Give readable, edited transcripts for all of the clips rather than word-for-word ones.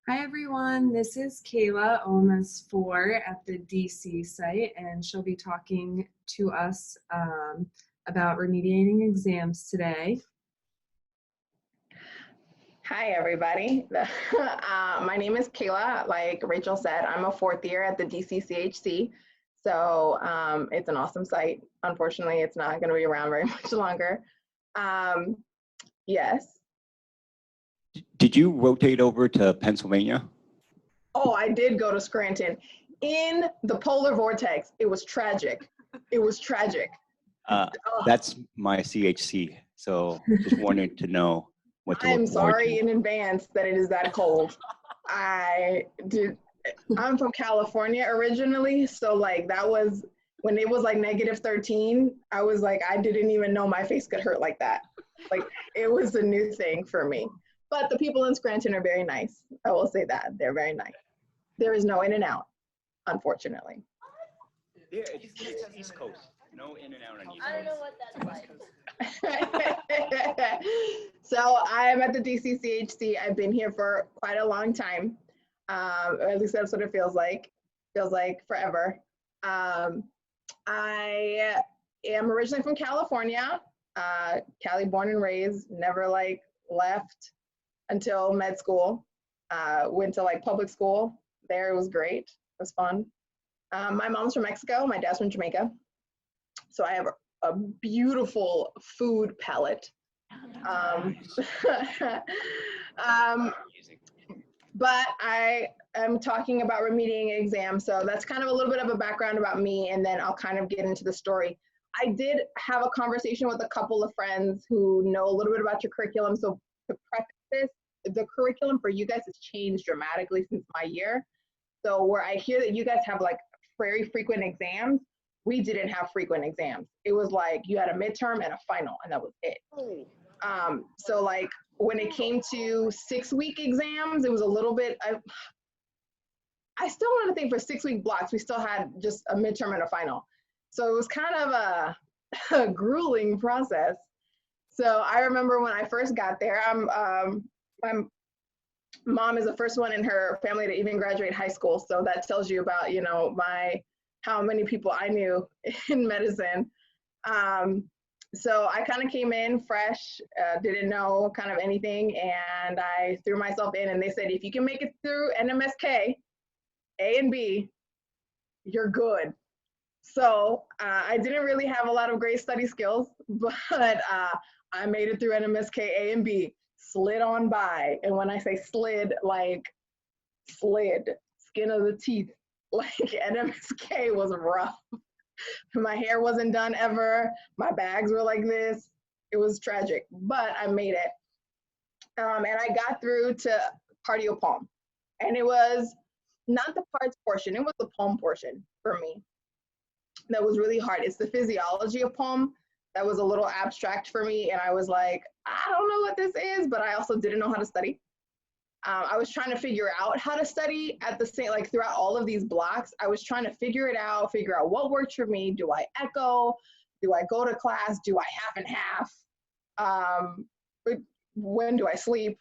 Hi everyone, this is Kayla, OMS4 at the DC site, and she'll be talking to us about remediating exams today. Hi, everybody. My name is Kayla. Like Rachel said, I'm a fourth year at the DCCHC. So it's an awesome site. Unfortunately, it's not going to be around very much longer. Yes. Did you rotate over to Pennsylvania? Oh, I did go to Scranton. In the polar vortex, it was tragic. It was tragic. That's my CHC. So just wanted to know what to look I'm forward sorry to. in advance that it is that cold. I'm from California originally, so like that was when it was like -13. I was like, I didn't even know my face could hurt like that. Like it was a new thing for me. But the people in Scranton are very nice. I will say that they're very nice. There is no in and out, unfortunately. Yeah, it's East Coast. No in and out on East Coast. I don't know what that's like. So I'm at the DCCHC. I've been here for quite a long time. Or at least that's what it feels like. Feels like forever. I am originally from California. Cali born and raised, never like left until med school. Went to like public school. There it was great. It was fun. My mom's from Mexico. My dad's from Jamaica. So I have a beautiful food palette. But I am talking about remediating exams. So that's kind of a little bit of a background about me, and then I'll kind of get into the story. I did have a conversation with a couple of friends who know a little bit about your curriculum. So to preface this, the curriculum for you guys has changed dramatically since my year. So where I hear that you guys have like very frequent exams, we didn't have frequent exams. It was like you had a midterm and a final, and that was it. So like when it came to 6-week exams, it was a little bit, I still want to think for 6-week blocks, we still had just a midterm and a final. So it was kind of a grueling process. So I remember when I first got there, my mom is the first one in her family to even graduate high school. So that tells you about, you know, how many people I knew in medicine. So I kind of came in fresh, didn't know kind of anything, and I threw myself in, and they said, if you can make it through NMSK, A and B, you're good. So I didn't really have a lot of great study skills, but I made it through NMSK A and B, slid on by. And when I say slid, like slid, skin of the teeth, like NMSK was rough. My hair wasn't done ever. My bags were like this. It was tragic, but I made it. And I got through to cardiopulm. And it was not the parts portion, it was the pulm portion for me. That was really hard. It's the physiology of pulm that was a little abstract for me. And I was like, I don't know what this is, but I also didn't know how to study. I was trying to figure out how to study at the same, like throughout all of these blocks, I was trying to figure out what works for me. Do I echo? Do I go to class? Do I half and half? When do I sleep?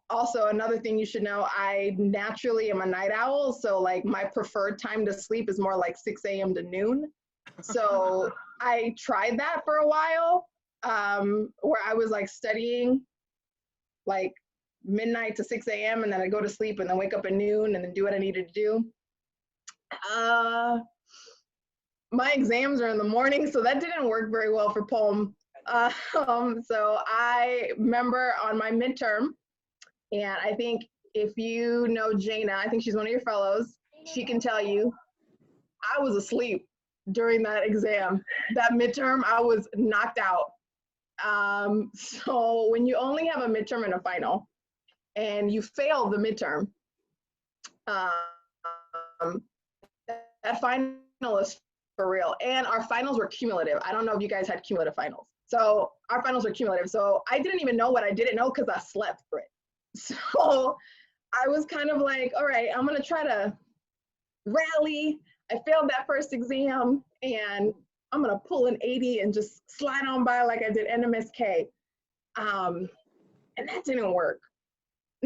Also, another thing you should know, I naturally am a night owl. So like my preferred time to sleep is more like 6 a.m. to noon. So I tried that for a while, where I was like studying like midnight to 6 a.m. and then I go to sleep and then wake up at noon and then do what I needed to do. My exams are in the morning, so that didn't work very well for pulm. So I remember on my midterm, and I think if you know Jana, I think she's one of your fellows, she can tell you, I was asleep during that exam. That midterm, I was knocked out. So when you only have a midterm and a final, and you fail the midterm, that final is for real. And our finals were cumulative. I don't know if you guys had cumulative finals. So our finals were cumulative. So I didn't even know what I didn't know because I slept through it. So I was kind of like, all right, I'm gonna try to rally. I failed that first exam and I'm gonna pull an 80 and just slide on by like I did NMSK. And that didn't work.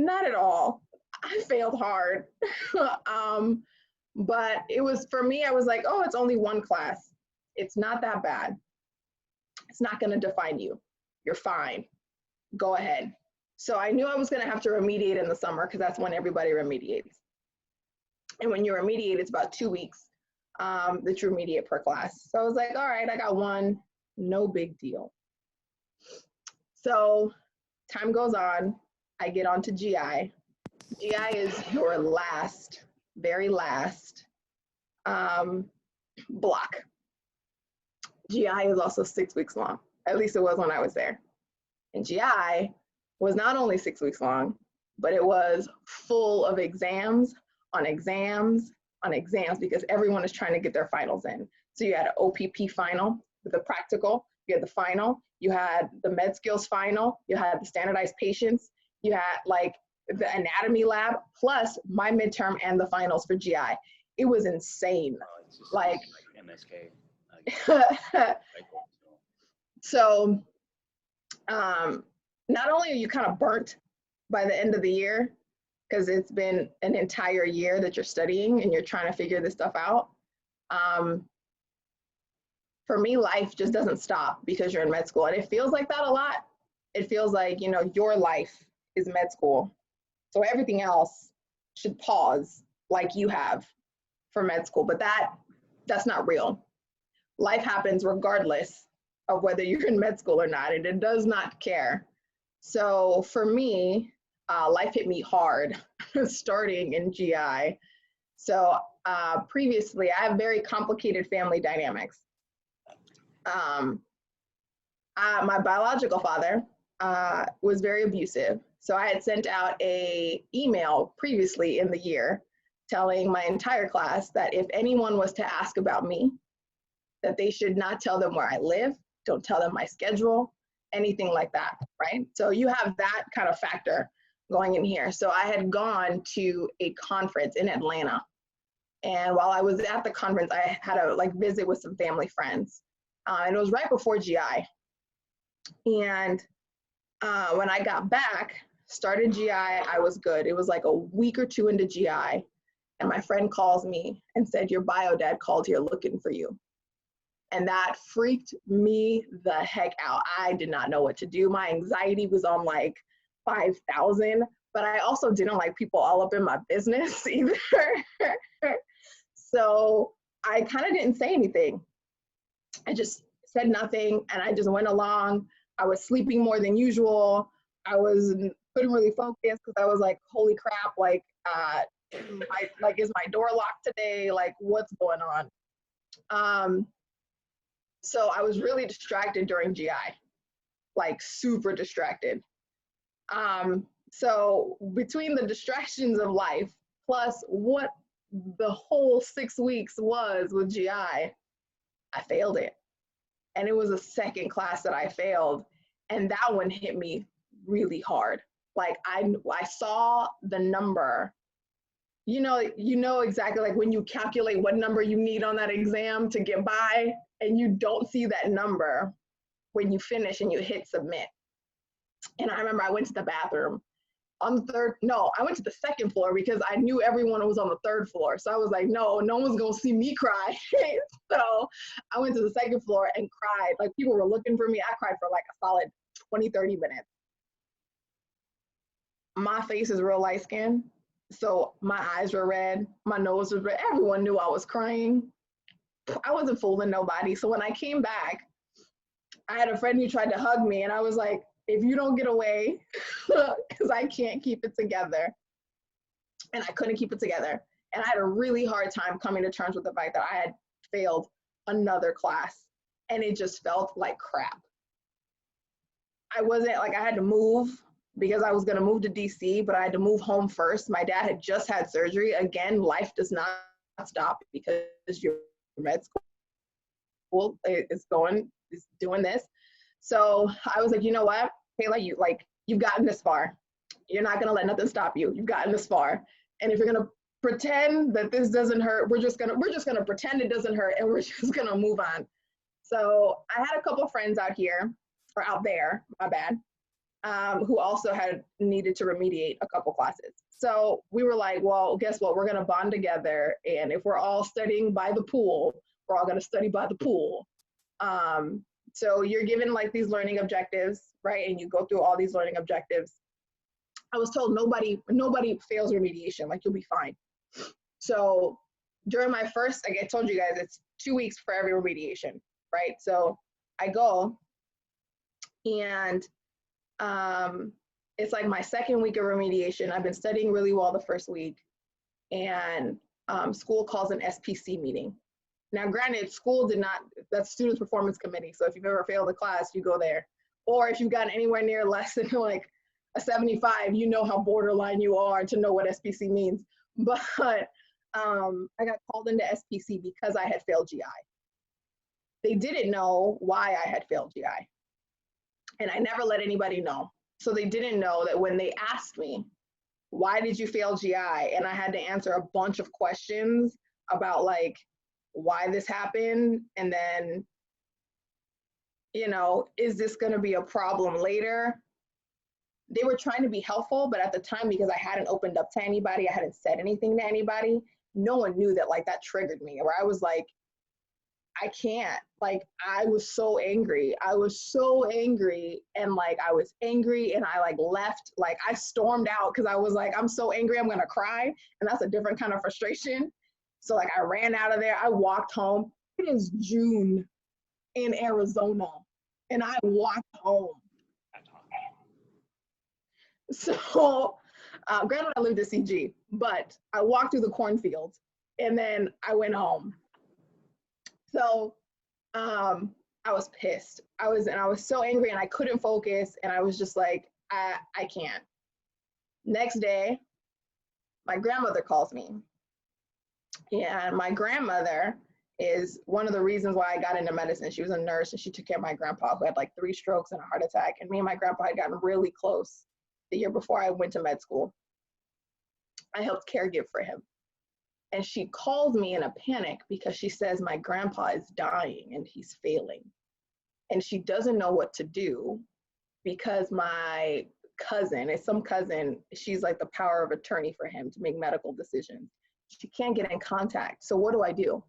Not at all. I failed hard. But it was, for me, I was like, oh, it's only one class. It's not that bad. It's not going to define you. You're fine. Go ahead. So I knew I was going to have to remediate in the summer because that's when everybody remediates. And when you remediate, it's about 2 weeks that you remediate per class. So I was like, all right, I got one, no big deal. So time goes on, I get onto GI. GI is your last, very last block. GI is also 6 weeks long. At least it was when I was there. And GI was not only 6 weeks long, but it was full of exams on exams on exams because everyone is trying to get their finals in. So you had an OPP final with the practical, you had the final, you had the med skills final, you had the standardized patients, you had like the anatomy lab, plus my midterm and the finals for GI. It was insane. Like MSK. So not only are you kind of burnt by the end of the year, because it's been an entire year that you're studying and you're trying to figure this stuff out. For me, life just doesn't stop because you're in med school. And it feels like that a lot. It feels like, you know, your life is med school. So everything else should pause like you have for med school, but that's not real. Life happens regardless of whether you're in med school or not, and it does not care. So for me, life hit me hard starting in GI. So previously, I have very complicated family dynamics. My biological father was very abusive. So I had sent out an email previously in the year telling my entire class that if anyone was to ask about me, that they should not tell them where I live, don't tell them my schedule, anything like that, right? So you have that kind of factor going in here. So I had gone to a conference in Atlanta. And while I was at the conference, I had a visit with some family friends. And it was right before GI. And when I got back, started GI, I was good. It was like a week or two into GI. And my friend calls me and said, your bio dad called here looking for you. And that freaked me the heck out. I did not know what to do. My anxiety was on like 5,000, but I also didn't like people all up in my business either. So I kind of didn't say anything. I just said nothing and I just went along. I was sleeping more than usual. I couldn't really focus because I was like, holy crap, is my door locked today? Like, what's going on? So I was really distracted during GI, like super distracted. So between the distractions of life plus what the whole 6 weeks was with GI, I failed it. And it was a second class that I failed. And that one hit me really hard. Like I saw the number, you know exactly like when you calculate what number you need on that exam to get by, and you don't see that number when you finish and you hit submit. And I remember I went to the bathroom on the I went to the second floor because I knew everyone was on the third floor. So I was like, no one's gonna see me cry. So I went to the second floor and cried. Like people were looking for me. I cried for like a solid 20, 30 minutes. My face is real light skin. So my eyes were red, my nose was red. Everyone knew I was crying. I wasn't fooling nobody. So when I came back, I had a friend who tried to hug me and I was like, if you don't get away, because I can't keep it together. And I couldn't keep it together. And I had a really hard time coming to terms with the fact that I had failed another class and it just felt like crap. I had to move because I was going to move to DC, but I had to move home first. My dad had just had surgery. Again, life does not stop because your med school is doing this. So I was like, you know what, Kayla, you've gotten this far. You're not gonna let nothing stop you. You've gotten this far. And if you're gonna pretend that this doesn't hurt, we're just gonna pretend it doesn't hurt and we're just gonna move on. So I had a couple friends out there, my bad. who also had needed to remediate a couple classes. So we were like, well, guess what? We're going to bond together. And if we're all studying by the pool, we're all going to study by the pool. So you're given like these learning objectives, right? And you go through all these learning objectives. I was told nobody fails remediation, like you'll be fine. So during my first, like I told you guys, it's 2 weeks for every remediation, right? So I go and it's like my second week of remediation. I've been studying really well the first week, and school calls an SPC meeting. Now, granted, school did not, that's Students Performance Committee. So if you've ever failed a class, you go there. Or if you've gotten anywhere near less than like a 75, you know how borderline you are to know what SPC means. But I got called into SPC because I had failed GI. They didn't know why I had failed GI. And I never let anybody know. So they didn't know that when they asked me, why did you fail GI? And I had to answer a bunch of questions about like why this happened. And then, you know, is this going to be a problem later? They were trying to be helpful, but at the time, because I hadn't opened up to anybody, I hadn't said anything to anybody, no one knew that like that triggered me, where I was like, I can't, like, I was so angry. I was so angry. And like, I was angry and I like left, like I stormed out because I was like, I'm so angry, I'm going to cry. And that's a different kind of frustration. So like, I ran out of there. I walked home. It is June in Arizona and I walked home. So granted, I lived at CG, but I walked through the cornfields and then I went home. So I was pissed. I was so angry and I couldn't focus. And I was just like, I can't. Next day, my grandmother calls me. And my grandmother is one of the reasons why I got into medicine. She was a nurse and she took care of my grandpa who had like 3 strokes and a heart attack. And me and my grandpa had gotten really close the year before I went to med school. I helped caregive for him. And she calls me in a panic because she says my grandpa is dying and he's failing. And she doesn't know what to do because my cousin, is some cousin, she's like the power of attorney for him to make medical decisions. She can't get in contact. So what do I do?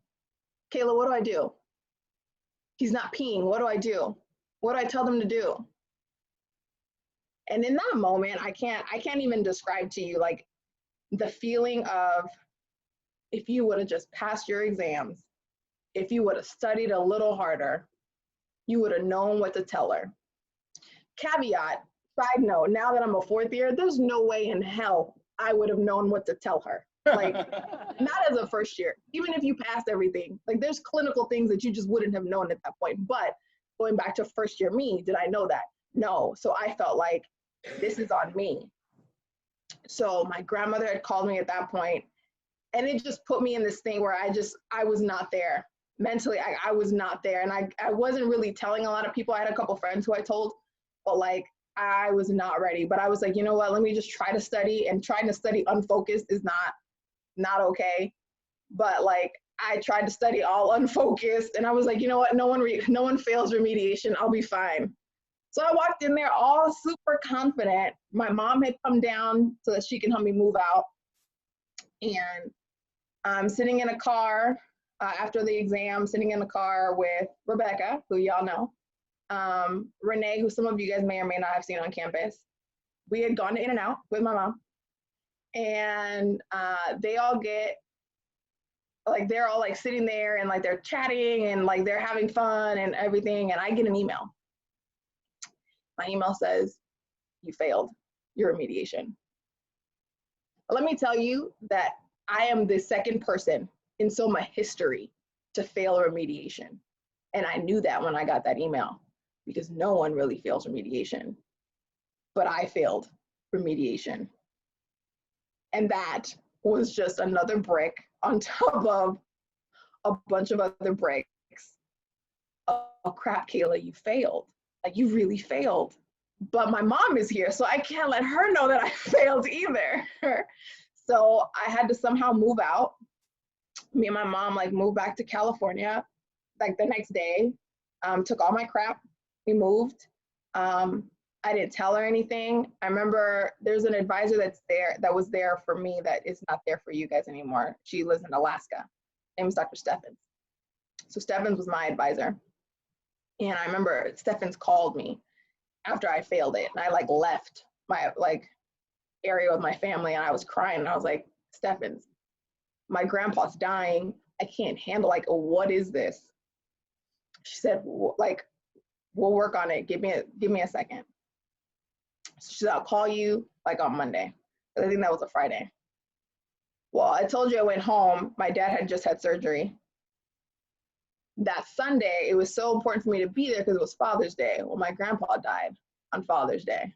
Kayla, what do I do? He's not peeing. What do I do? What do I tell them to do? And in that moment, I can't even describe to you like the feeling of, if you would have just passed your exams, if you would have studied a little harder, you would have known what to tell her. Caveat, side note, now that I'm a 4th year, there's no way in hell I would have known what to tell her. Like, not as a first year, even if you passed everything, like there's clinical things that you just wouldn't have known at that point. But going back to first year me, did I know that? No. So I felt like this is on me. So my grandmother had called me at that point, and it just put me in this thing where I was not there. Mentally, I was not there. And I wasn't really telling a lot of people. I had a couple friends who I told, but like, I was not ready. But I was like, you know what, let me just try to study, and trying to study unfocused is not okay. But like, I tried to study all unfocused, and I was like, you know what, no one fails remediation, I'll be fine. So I walked in there all super confident. My mom had come down so that she can help me move out. And I'm sitting in a car after the exam, sitting in the car with Rebecca, who y'all know, Renee, who some of you guys may or may not have seen on campus. We had gone to In-N-Out with my mom, and they all get, like, they're all like sitting there and like they're chatting and like they're having fun and everything. And I get an email. My email says, you failed your remediation. Let me tell you that I am the second person in SOMA history to fail remediation. And I knew that when I got that email, because no one really fails remediation, but I failed remediation. And that was just another brick on top of a bunch of other bricks. Oh crap, Kayla, you failed. Like, you really failed. But my mom is here, so I can't let her know that I failed either. So I had to somehow move out. Me and my mom like moved back to California like the next day, took all my crap, we moved. I didn't tell her anything. I remember there's an advisor that was there for me that is not there for you guys anymore. She lives in Alaska. Her name is Dr. Steffens. So Steffens was my advisor. And I remember Steffens called me after I failed it. And I like left my like area with my family and I was crying. And I was like, Steffens, my grandpa's dying. I can't handle, like, what is this? She said, like, we'll work on it. Give me a second. She said, I'll call you like on Monday. I think that was a Friday. Well, I told you I went home. My dad had just had surgery. That Sunday, it was so important for me to be there because it was Father's Day. Well, my grandpa died on Father's Day.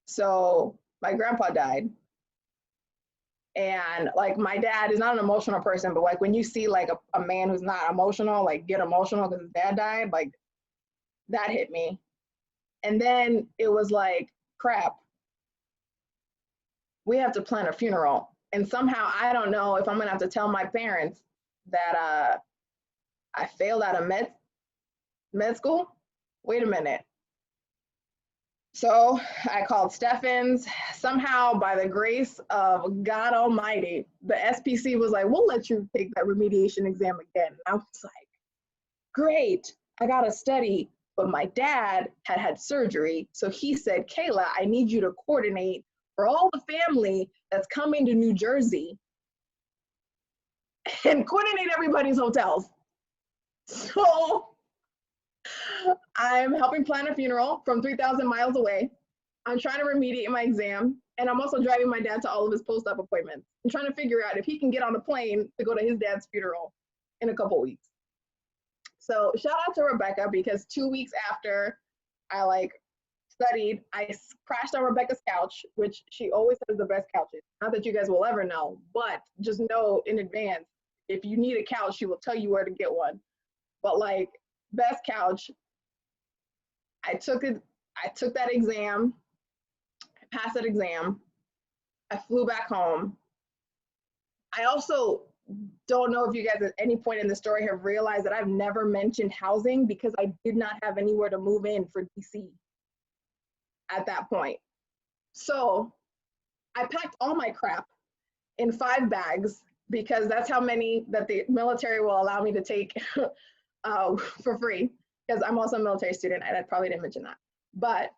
So my grandpa died. And like, my dad is not an emotional person, but like when you see like a man who's not emotional, like get emotional because his dad died, like that hit me. And then it was like, crap, we have to plan a funeral. And somehow, I don't know if I'm gonna have to tell my parents that I failed out of med school. Wait a minute. So I called Steffens. Somehow, by the grace of God Almighty, the SPC was like, we'll let you take that remediation exam again. And I was like, great, I gotta study. But my dad had surgery. So he said, Kayla, I need you to coordinate for all the family that's coming to New Jersey and coordinate everybody's hotels. So I'm helping plan a funeral from 3,000 miles away. I'm trying to remediate my exam. And I'm also driving my dad to all of his post-op appointments. I'm trying to figure out if he can get on a plane to go to his dad's funeral in a couple weeks. So shout out to Rebecca, because 2 weeks after I like studied, I crashed on Rebecca's couch, which she always has the best couches. Not that you guys will ever know, but just know in advance, if you need a couch, she will tell you where to get one. But like, best couch. I took that exam, I passed that exam, I flew back home. I also don't know if you guys at any point in the story have realized that I've never mentioned housing because I did not have anywhere to move in for DC at that point. So I packed all my crap in 5 bags because that's how many that the military will allow me to take for free, because I'm also a military student and I probably didn't mention that. But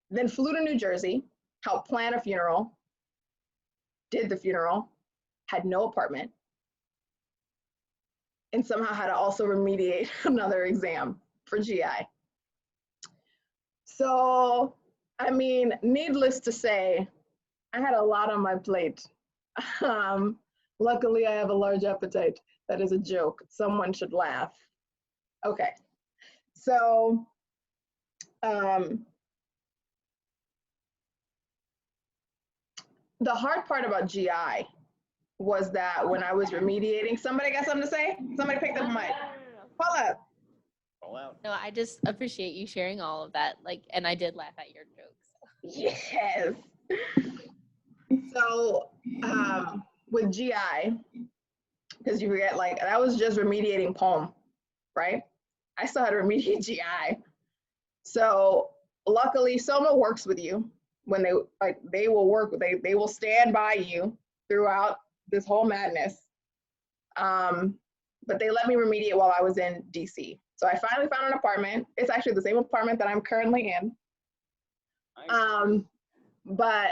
then flew to New Jersey, helped plan a funeral, did the funeral, had no apartment, and somehow had to also remediate another exam for GI. So, I mean, needless to say, I had a lot on my plate. Luckily, I have a large appetite. That is a joke. Someone should laugh. Okay, so the hard part about GI was that when I was remediating, somebody got something to say? Somebody picked up a mic. Pull up. Roll out. No, I just appreciate you sharing all of that. Like, and I did laugh at your jokes. Yes. So with GI, because you forget, like, that was just remediating POEM, right? I still had to remediate GI. So luckily, Soma works with you when they will work, they will stand by you throughout this whole madness. But they let me remediate while I was in DC. So I finally found an apartment. It's actually the same apartment that I'm currently in. Nice. But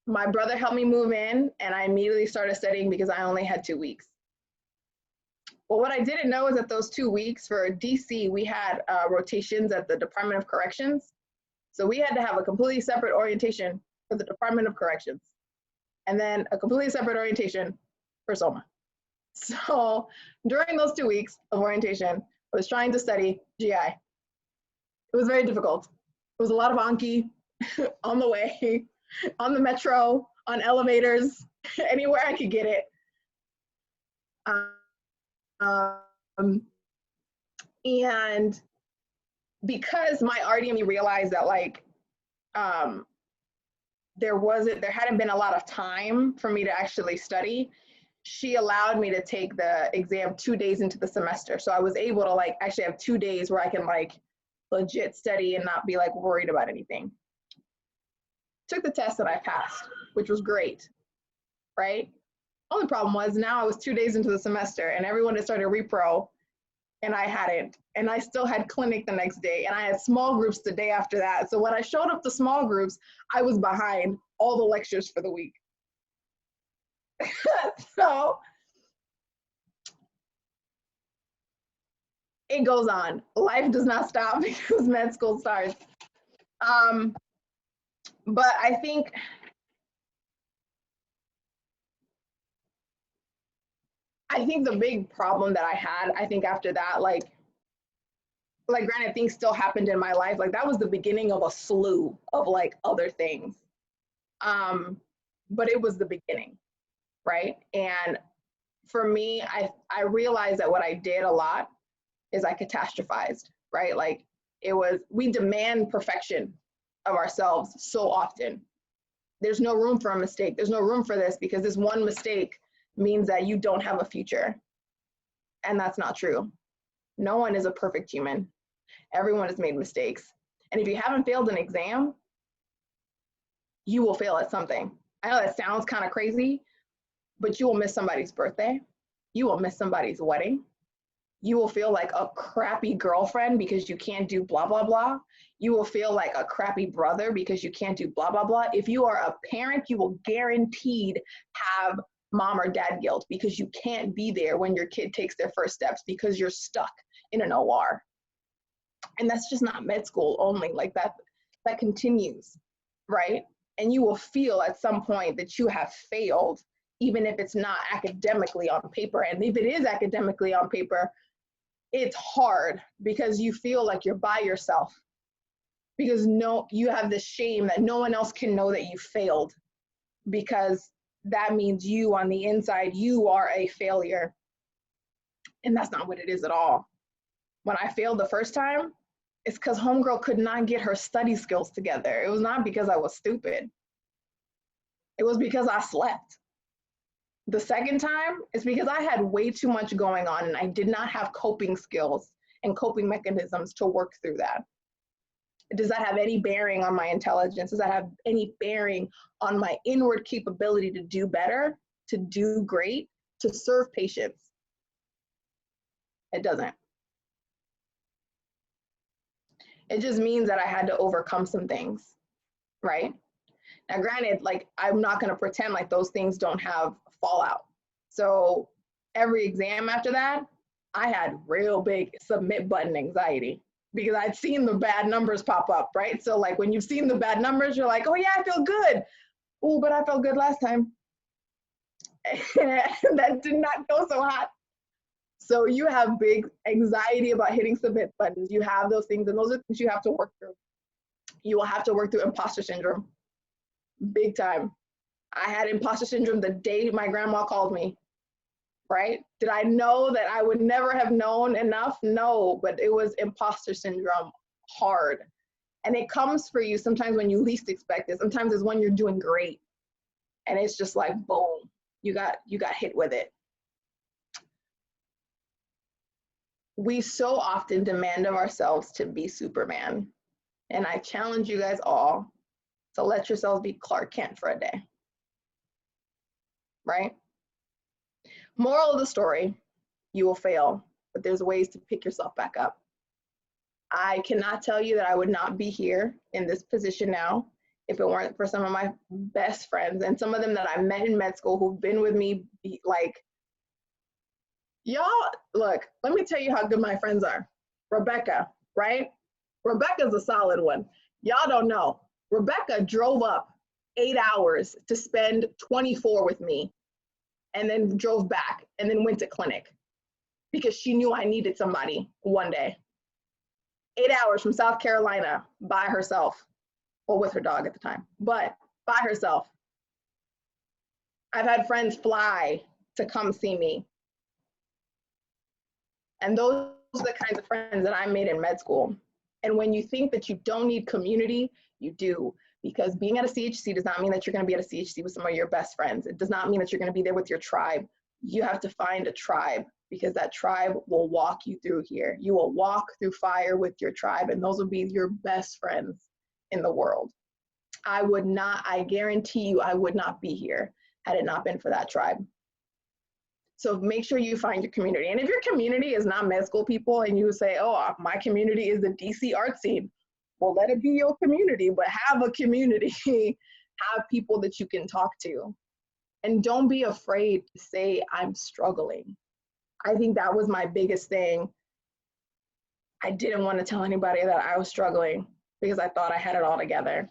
my brother helped me move in and I immediately started studying because I only had 2 weeks. Well, what I didn't know is that those 2 weeks for DC, we had rotations at the Department of Corrections. So we had to have a completely separate orientation for the Department of Corrections and then a completely separate orientation for Soma. So during those 2 weeks of orientation, I was trying to study GI. It was very difficult. It was a lot of Anki on the way, on the metro, on elevators, anywhere I could get it. And because my RDME realized that like there hadn't been a lot of time for me to actually study, she allowed me to take the exam 2 days into the semester. So I was able to like actually have 2 days where I can like legit study and not be like worried about anything. Took the test and I passed, which was great, right? Only problem was now I was 2 days into the semester and everyone had started repro and I hadn't. And I still had clinic the next day and I had small groups the day after that. So when I showed up to small groups, I was behind all the lectures for the week. So it goes on. Life does not stop because med school starts. But I think the big problem that I had, I think after that, like granted things still happened in my life. Like that was the beginning of a slew of like other things. But it was the beginning, right? And for me, I realized that what I did a lot is I catastrophized, right? Like we demand perfection of ourselves so often. There's no room for a mistake. There's no room for this because this one mistake means that you don't have a future. And that's not true. No one is a perfect human. Everyone has made mistakes. And if you haven't failed an exam, you will fail at something. I know that sounds kind of crazy, but you will miss somebody's birthday. You will miss somebody's wedding. You will feel like a crappy girlfriend because you can't do blah, blah, blah. You will feel like a crappy brother because you can't do blah, blah, blah. If you are a parent, you will guaranteed have mom or dad guilt because you can't be there when your kid takes their first steps because you're stuck in an OR. And that's just not med school only. Like that continues, right? And you will feel at some point that you have failed, even if it's not academically on paper. And if it is academically on paper, it's hard because you feel like you're by yourself because you have this shame that no one else can know that you failed because that means you on the inside, you are a failure. And that's not what it is at all. When I failed the first time, it's because homegirl could not get her study skills together. It was not because I was stupid. It was because I slept. The second time, it's because I had way too much going on and I did not have coping skills and coping mechanisms to work through that. Does that have any bearing on my intelligence? Does that have any bearing on my inward capability to do better, to do great, to serve patients? It doesn't. It just means that I had to overcome some things, right? Now, granted, like I'm not going to pretend like those things don't have fallout. So every exam after that, I had real big submit button anxiety because I'd seen the bad numbers pop up, right? So like when you've seen the bad numbers, you're like, oh yeah, I feel good. Oh, but I felt good last time. That did not go so hot. So you have big anxiety about hitting submit buttons. You have those things, and those are things you have to work through. You will have to work through imposter syndrome. Big time. I had imposter syndrome the day my grandma called me, right? Did I know that I would never have known enough? No, but it was imposter syndrome hard. And it comes for you sometimes when you least expect it. Sometimes it's when you're doing great. And it's just like, boom, you got hit with it. We so often demand of ourselves to be Superman. And I challenge you guys all to let yourselves be Clark Kent for a day. Right? Moral of the story, you will fail, but there's ways to pick yourself back up. I cannot tell you that I would not be here in this position now if it weren't for some of my best friends and some of them that I met in med school who've been with me, like, y'all, look, let me tell you how good my friends are. Rebecca, right? Rebecca's a solid one. Y'all don't know. Rebecca drove up 8 hours to spend 24 with me and then drove back and then went to clinic because she knew I needed somebody one day. 8 hours from South Carolina by herself, or with her dog at the time, but by herself. I've had friends fly to come see me. And those are the kinds of friends that I made in med school. And when you think that you don't need community, you do. Because being at a CHC does not mean that you're going to be at a CHC with some of your best friends. It does not mean that you're going to be there with your tribe. you have to find a tribe, because that tribe will walk you through here. You will walk through fire with your tribe, and those will be your best friends in the world. I guarantee you, I would not be here had it not been for that tribe. So make sure you find your community. And if your community is not med school people and you say, oh, my community is the DC art scene, well, let it be your community, but have a community, have people that you can talk to. And don't be afraid to say, I'm struggling. I think that was my biggest thing. I didn't want to tell anybody that I was struggling because I thought I had it all together.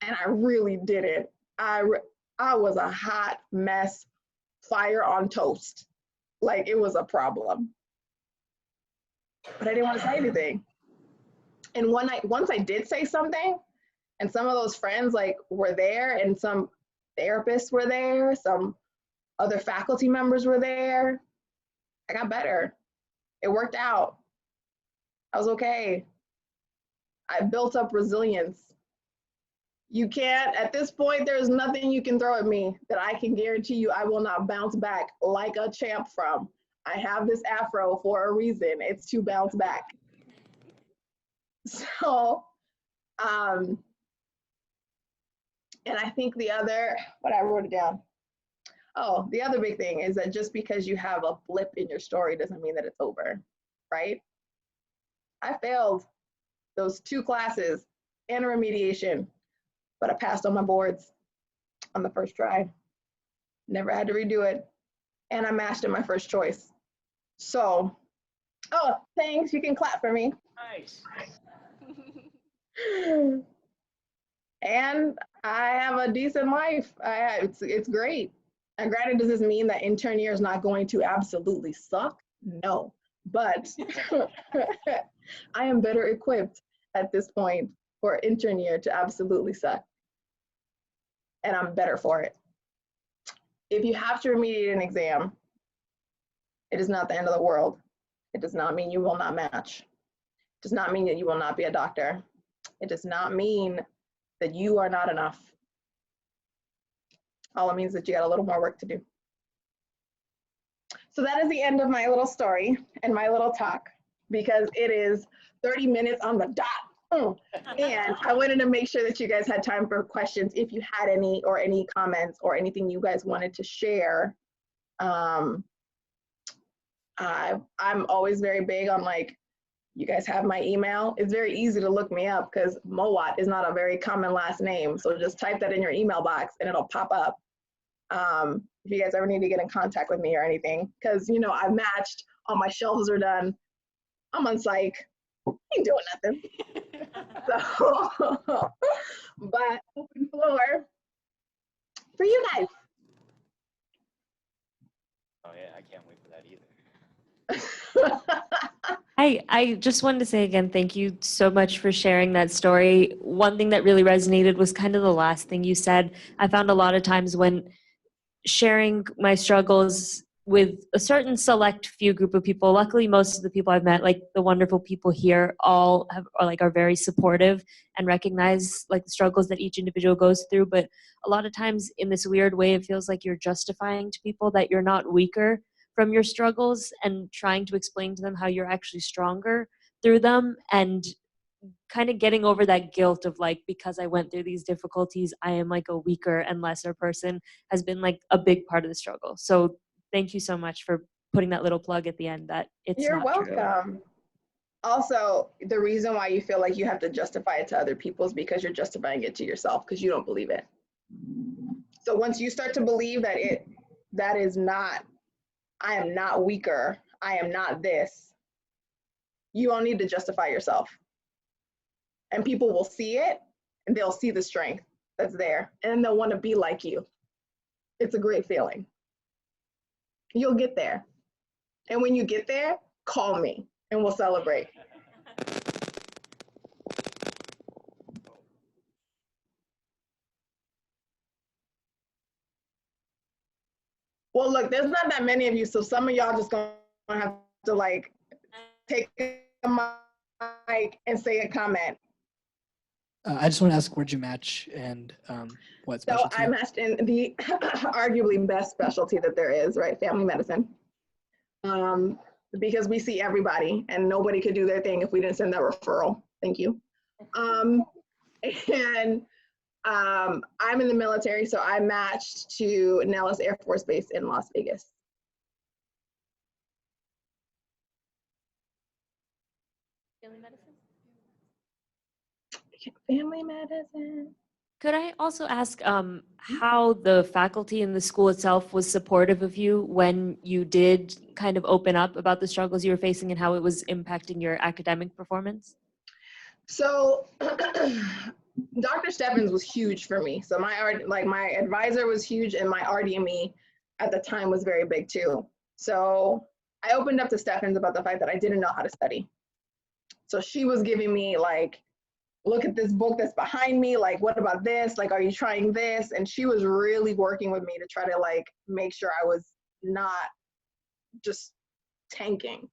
And I really didn't. I was a hot mess, fire on toast. Like, it was a problem. But I didn't want to say anything. And once I did say something, and some of those friends like were there, and some therapists were there, some other faculty members were there, I got better. It worked out. I was okay. I built up resilience. You can't, at this point, there's nothing you can throw at me that I can guarantee you I will not bounce back like a champ from. I have this afro for a reason. It's to bounce back. So, and I think the other, what I wrote it down. Oh, the other big thing is that just because you have a blip in your story doesn't mean that it's over, right? I failed those 2 classes and remediation, but I passed on my boards on the first try. Never had to redo it. And I matched in my first choice. So, oh, thanks, you can clap for me. Nice. And I have a decent life. It's great. And granted, does this mean that intern year is not going to absolutely suck? No, but I am better equipped at this point for intern year to absolutely suck. And I'm better for it. If you have to remediate an exam, it is not the end of the world. It does not mean you will not match. It does not mean that you will not be a doctor. It does not mean that you are not enough. All it means is that you got a little more work to do. So that is the end of my little story and my little talk, because it is 30 minutes on the dot. And I wanted to make sure that you guys had time for questions if you had any, or any comments or anything you guys wanted to share. I'm always very big on, like, you guys have my email. It's very easy to look me up because Mowatt is not a very common last name. So just type that in your email box and it'll pop up. If you guys ever need to get in contact with me or anything, because, you know, I've matched, all my shelves are done. I'm on psych, ain't doing nothing. So, but open floor for you guys. Oh yeah, I can't wait for that either. I just wanted to say again, thank you so much for sharing that story. One thing that really resonated was kind of the last thing you said. I found a lot of times when sharing my struggles with a certain select few group of people, luckily most of the people I've met, like the wonderful people here, all are very supportive and recognize like the struggles that each individual goes through. But a lot of times in this weird way, it feels like you're justifying to people that you're not weaker from your struggles and trying to explain to them how you're actually stronger through them, and kind of getting over that guilt of like, because I went through these difficulties, I am like a weaker and lesser person, has been like a big part of the struggle. So thank you so much for putting that little plug at the end that it's You're not true. welcome. Also, the reason why you feel like you have to justify it to other people is because you're justifying it to yourself because you don't believe it. So once you start to believe that that is not, I am not weaker, I am not this, you don't need to justify yourself. And people will see it and they'll see the strength that's there and they'll want to be like you. It's a great feeling. You'll get there. And when you get there, call me and we'll celebrate. Well, look, there's not that many of you, so some of y'all just gonna have to like take a mic and say a comment. I just want to ask, where'd you match and what So specialty? I matched in the arguably best specialty that there is, right? Family medicine. Because we see everybody and nobody could do their thing if we didn't send that referral. Thank you. And I'm in the military, so I matched to Nellis Air Force Base in Las Vegas. Family medicine? Family medicine. Could I also ask how the faculty in the school itself was supportive of you when you did kind of open up about the struggles you were facing and how it was impacting your academic performance? So Dr. Stebbins was huge for me. So my advisor was huge, and my RDME at the time was very big too. So I opened up to Stebbins about the fact that I didn't know how to study. So she was giving me like, look at this book that's behind me, like, what about this? Like, are you trying this? And she was really working with me to try to like make sure I was not just tanking.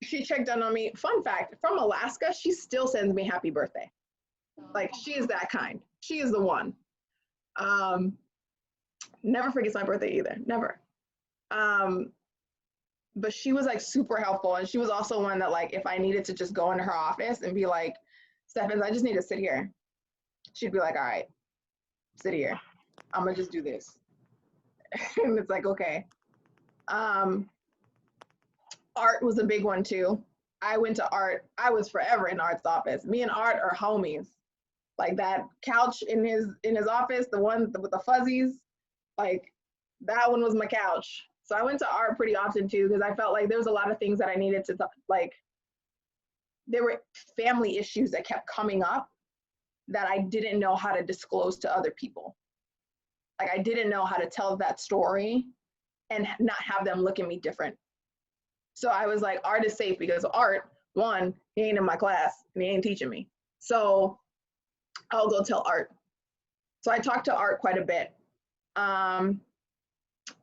She checked in on me. Fun fact, from Alaska, she still sends me happy birthday. Like, she is that kind. She is the one. Never forgets my birthday either, never. But she was like super helpful. And she was also one that like, if I needed to just go into her office and be like, Stephens, I just need to sit here. She'd be like, all right, sit here. I'm gonna just do this. And it's like, okay. Art was a big one too. I went to Art. I was forever in Art's office. Me and Art are homies. Like that couch in his office, the one with the fuzzies, like that one was my couch. So I went to Art pretty often too, because I felt like there was a lot of things that I needed to like, there were family issues that kept coming up that I didn't know how to disclose to other people. Like I didn't know how to tell that story and not have them look at me different. So I was like, Art is safe because Art, one, he ain't in my class and he ain't teaching me. So I'll go tell Art. So I talked to Art quite a bit.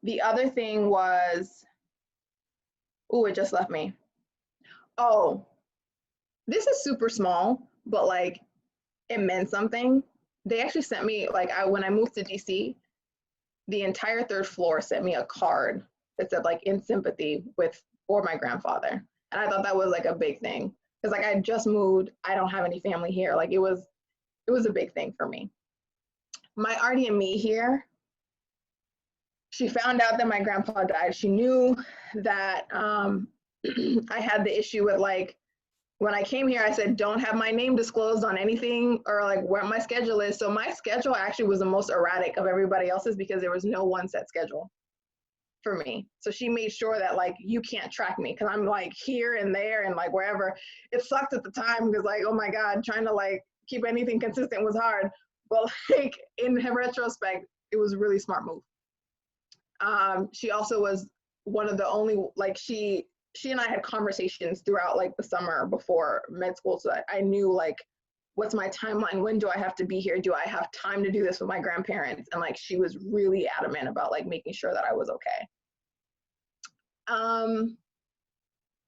The other thing was, oh, it just left me. Oh, this is super small, but like it meant something. They actually sent me, like when I moved to DC, the entire third floor sent me a card that said like in sympathy for my grandfather. And I thought that was like a big thing. Because like I just moved, I don't have any family here. Like it was a big thing for me. My RDME here, she found out that my grandpa died. She knew that I had the issue with like, when I came here, I said, don't have my name disclosed on anything or like what my schedule is. So my schedule actually was the most erratic of everybody else's because there was no one set schedule for me. So she made sure that like, you can't track me because I'm like here and there and like wherever. It sucked at the time because like, oh my God, trying to like keep anything consistent was hard. But like in retrospect, it was a really smart move. She also was one of the only, like she and I had conversations throughout like the summer before med school. So I knew like, what's my timeline? When do I have to be here? Do I have time to do this with my grandparents? And like, she was really adamant about like making sure that I was okay.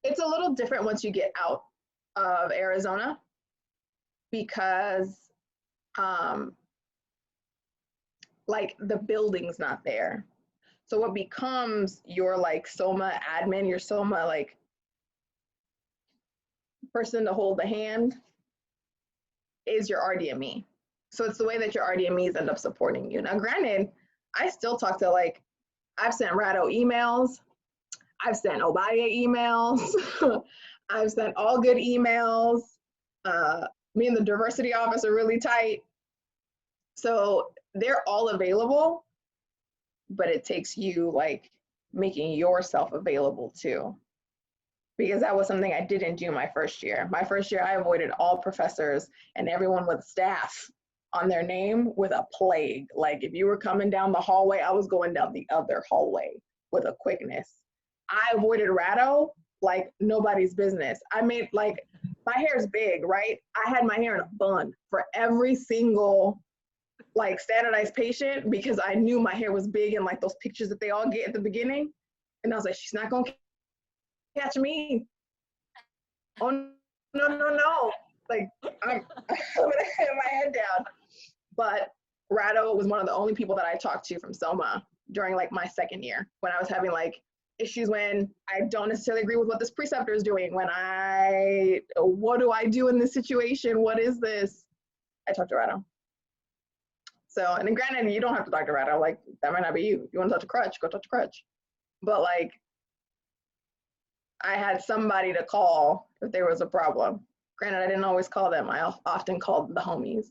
It's a little different once you get out of Arizona because like the building's not there. So what becomes your like SOMA admin, your SOMA like person to hold the hand is your RDME. So it's the way that your RDMEs end up supporting you. Now, granted, I still talk to like, I've sent Rado emails, I've sent Obaya emails, I've sent all good emails. Me and the diversity office are really tight. So they're all available, but it takes you like making yourself available too. Because that was something I didn't do my first year. My first year, I avoided all professors and everyone with staff on their name with a plague. Like if you were coming down the hallway, I was going down the other hallway with a quickness. I avoided Rado like nobody's business. I made like, my hair is big, right? I had my hair in a bun for every single like standardized patient because I knew my hair was big and like those pictures that they all get at the beginning. And I was like, she's not gonna catch me. Oh, no. like I'm gonna have my head down. But Rado was one of the only people that I talked to from Soma during like my second year when I was having like issues, when I don't necessarily agree with what this preceptor is doing, what do I do in this situation? What is this? I talked to Rado. So, and then granted, you don't have to talk to Rado. Like, that might not be you. If you want to touch a crutch, go touch a crutch. But like, I had somebody to call if there was a problem. Granted, I didn't always call them. I often called the homies.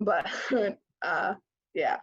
But yeah.